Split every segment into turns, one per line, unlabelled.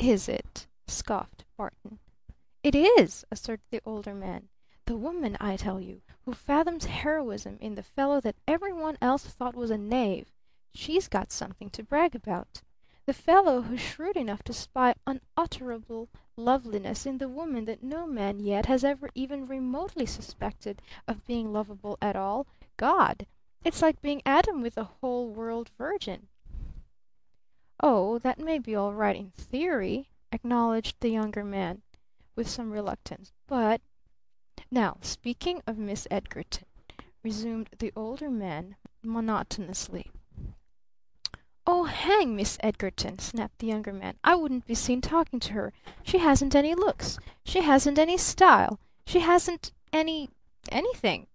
"Is it?" scoffed Barton. "It is," asserted the Older Man. "The woman, I tell you, who fathoms heroism in the fellow that every one else thought was a knave, she's got something to brag about. The fellow who's shrewd enough to spy unutterable loveliness in the woman that no man yet has ever even remotely suspected of being lovable at all, God! It's like being Adam with a whole world virgin." "Oh, that may be all right in theory," acknowledged the Younger Man with some reluctance. "But now, speaking of Miss Edgarton," resumed the Older Man monotonously. "Oh, hang Miss Edgarton!" snapped the Younger Man. "I wouldn't be seen talking to her. She hasn't any looks. She hasn't any style. She hasn't anything.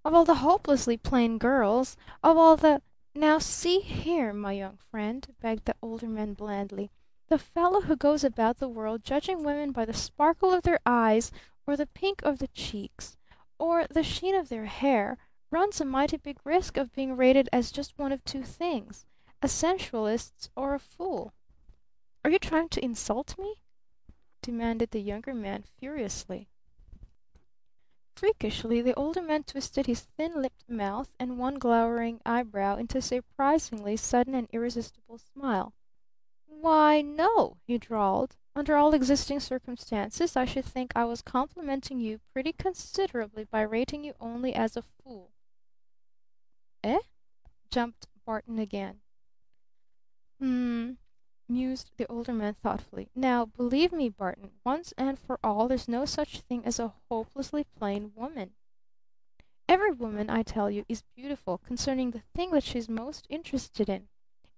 Of all the hopelessly plain girls, of all the "Now see here, my young friend," begged the Older Man blandly. "The fellow who goes about the world judging women by the sparkle of their eyes or the pink of the cheeks or the sheen of their hair runs a mighty big risk of being rated as just one of two things, a sensualist or a fool." "Are you trying to insult me?" demanded the Younger Man furiously. Freakishly the Older Man twisted his thin-lipped mouth and one glowering eyebrow into a surprisingly sudden and irresistible smile. "Why, no," he drawled. "Under all existing circumstances I should think I was complimenting you pretty considerably by rating you only as a fool." "Eh?" jumped Barton again. "Hmm," mused the Older Man thoughtfully. "Now, believe me, Barton, once and for all, there's no such thing as a hopelessly plain woman. Every woman, I tell you, is beautiful concerning the thing that she's most interested in.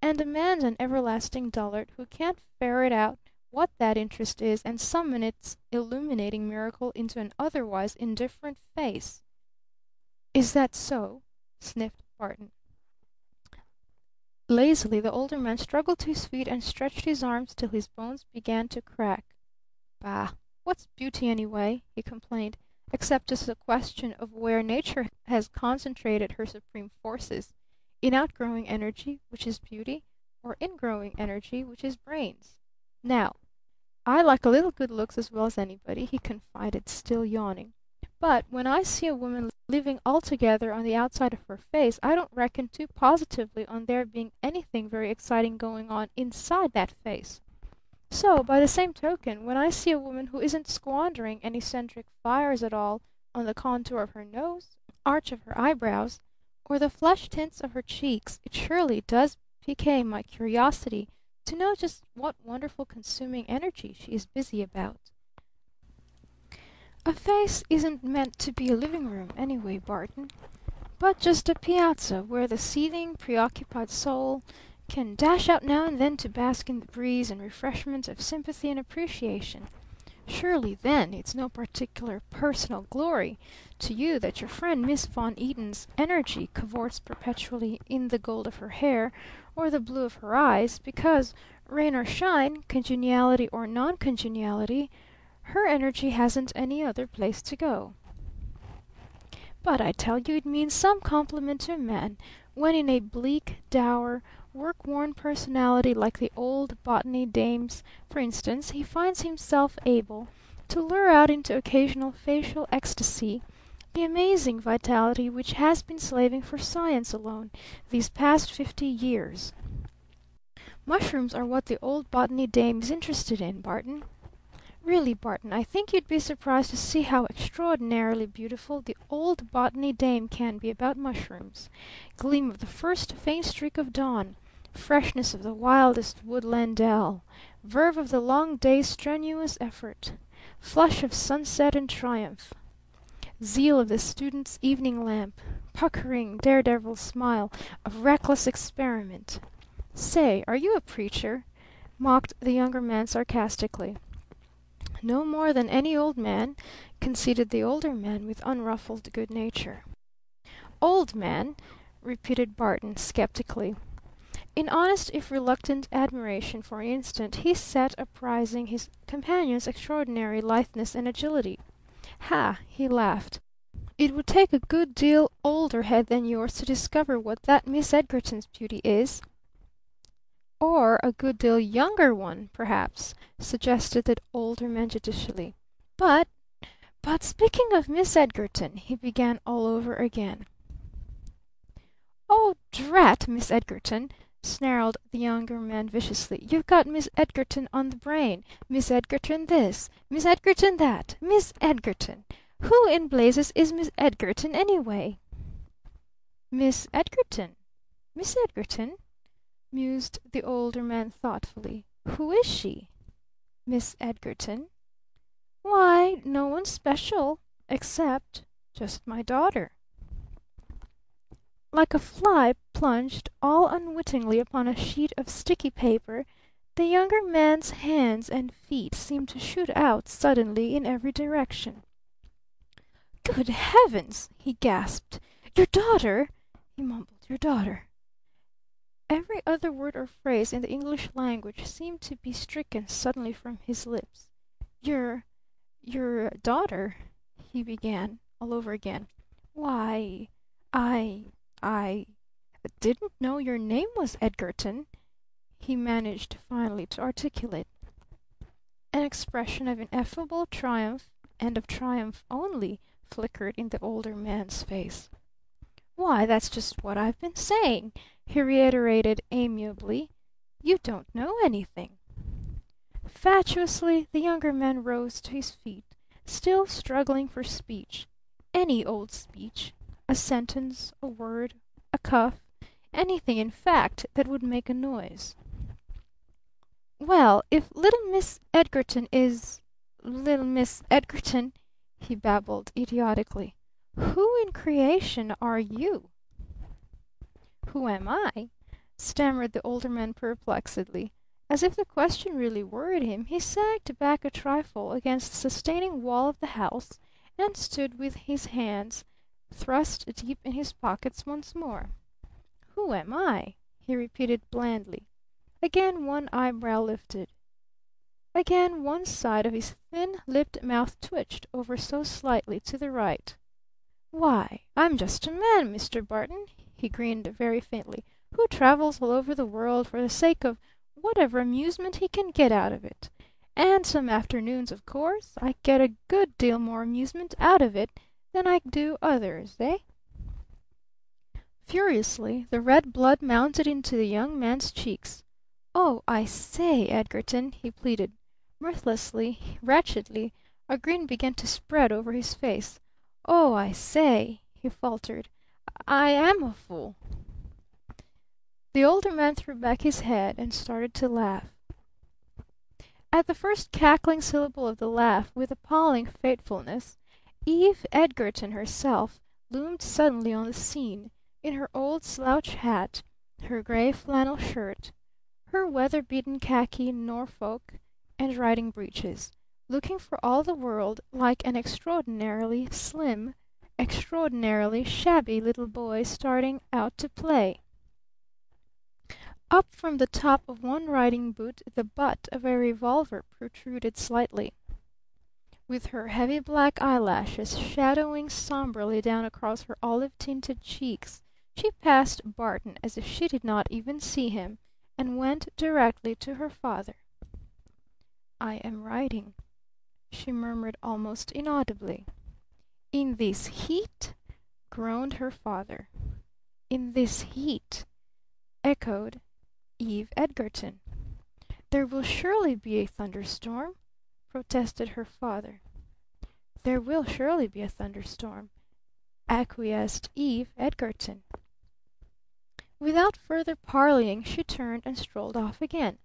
And a man's an everlasting dullard who can't ferret out what that interest is and summon its illuminating miracle into an otherwise indifferent face." "Is that so?" sniffed Barton. Lazily the Older Man struggled to his feet and stretched his arms till his bones began to crack. "Bah! What's beauty, anyway?" he complained, "except as a question of where Nature has concentrated her supreme forces in outgrowing energy, which is beauty, or ingrowing energy, which is brains. Now, I like a little good looks as well as anybody," he confided, still yawning. "But when I see a woman living altogether on the outside of her face, I don't reckon too positively on there being anything very exciting going on inside that face. So, by the same token, when I see a woman who isn't squandering any eccentric fires at all on the contour of her nose, arch of her eyebrows, or the flesh tints of her cheeks, it surely does pique my curiosity to know just what wonderful consuming energy she is busy about." "A face isn't meant to be a living room, anyway, Barton, but just a piazza where the seething, preoccupied soul can dash out now and then to bask in the breeze and refreshment of sympathy and appreciation. Surely, then, it's no particular personal glory to you that your friend Miss Von Eaton's energy cavorts perpetually in the gold of her hair or the blue of her eyes, because, rain or shine, congeniality or non-congeniality, her energy hasn't any other place to go. But I tell you it means some compliment to a man when in a bleak, dour, work-worn personality like the old Botany dame's, for instance, he finds himself able to lure out into occasional facial ecstasy the amazing vitality which has been slaving for science alone these past 50 years. Mushrooms are what the old Botany dame is interested in, Barton. Really, Barton, I think you'd be surprised to see how extraordinarily beautiful the old Botany dame can be about mushrooms. Gleam of the first faint streak of dawn, freshness of the wildest woodland dell, verve of the long day's strenuous effort, flush of sunset and triumph, zeal of the student's evening lamp, puckering, daredevil smile of reckless experiment. Say, are you a preacher?" mocked the Younger Man sarcastically. "No more than any old man," conceded the Older Man with unruffled good nature. "Old man?" repeated Barton skeptically. In honest if reluctant admiration for an instant he sat apprising his companion's extraordinary litheness and agility. "Ha!" he laughed. "It would take a good deal older head than yours to discover what that Miss Edgarton's beauty is." "Or a good deal younger one, perhaps," suggested the Older Man judicially. "But but speaking of Miss Edgarton," he began all over again. "Oh, drat Miss Edgarton!" snarled the Younger Man viciously. "You've got Miss Edgarton on the brain! Miss Edgarton this! Miss Edgarton that! Miss Edgarton! Who in blazes is Miss Edgarton, anyway?" "Miss Edgarton? Miss Edgarton?" mused the Older Man thoughtfully. "Who is she? Miss Edgarton? Why, no one special except just my daughter." Like a fly plunged all unwittingly upon a sheet of sticky paper, the Younger Man's hands and feet seemed to shoot out suddenly in every direction. "Good Heavens!" he gasped. "Your daughter?" he mumbled. "Your daughter?" Every other word or phrase in the English language seemed to be stricken suddenly from his lips. "Your daughter?" he began all over again. "Why, I didn't know your name was Edgarton," he managed finally to articulate. An expression of ineffable triumph, and of triumph only, flickered in the Older Man's face. "Why, that's just what I've been saying," he reiterated amiably. "You don't know anything." Fatuously the Younger Man rose to his feet, still struggling for speech. Any old speech. A sentence, a word, a cough, anything, in fact, that would make a noise. "Well, if little Miss Edgarton is little Miss Edgarton," he babbled idiotically, "who in creation are you?" "Who am I?" stammered the Older Man perplexedly. As if the question really worried him, he sagged back a trifle against the sustaining wall of the house and stood with his hands thrust deep in his pockets once more. "Who am I?" he repeated blandly. Again one eyebrow lifted. Again one side of his thin-lipped mouth twitched over so slightly to the right. "Why, I'm just a man, Mr. Barton," he grinned very faintly, "who travels all over the world for the sake of whatever amusement he can get out of it. And some afternoons, of course, I get a good deal more amusement out of it than I do others, eh?" Furiously the red blood mounted into the Young Man's cheeks. "Oh, I say, Edgarton," he pleaded. Mirthlessly, wretchedly, a grin began to spread over his face. "Oh, I say," he faltered, "I am a fool." The Older Man threw back his head and started to laugh. At the first cackling syllable of the laugh, with appalling fatefulness, Eve Edgarton herself loomed suddenly on the scene, in her old slouch hat, her gray flannel shirt, her weather-beaten khaki Norfolk and riding breeches, looking for all the world like an extraordinarily slim, extraordinarily shabby little boy starting out to play. Up from the top of one riding boot the butt of a revolver protruded slightly. With her heavy black eyelashes shadowing somberly down across her olive-tinted cheeks, she passed Barton as if she did not even see him, and went directly to her father. "I am writing," she murmured almost inaudibly. "In this heat?" groaned her father. "In this heat?" echoed Eve Edgarton. "There will surely be a thunderstorm," protested her father. "There will surely be a thunderstorm," acquiesced Eve Edgarton. Without further parleying she turned and strolled off again.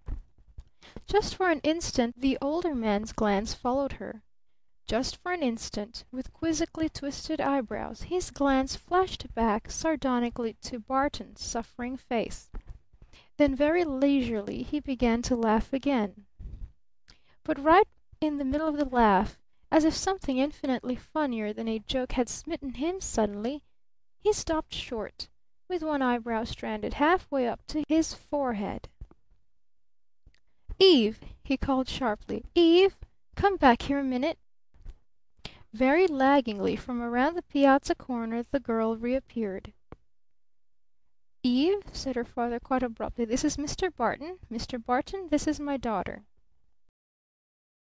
Just for an instant the Older Man's glance followed her. Just for an instant, with quizzically twisted eyebrows, his glance flashed back sardonically to Barton's suffering face. Then very leisurely he began to laugh again. But right in the middle of the laugh, as if something infinitely funnier than a joke had smitten him suddenly, he stopped short, with one eyebrow stranded halfway up to his forehead. "Eve!" he called sharply. "Eve! Come back here a minute!" Very laggingly from around the piazza corner the girl reappeared. "Eve," said her father quite abruptly, "this is Mr. Barton. Mr. Barton, this is my daughter."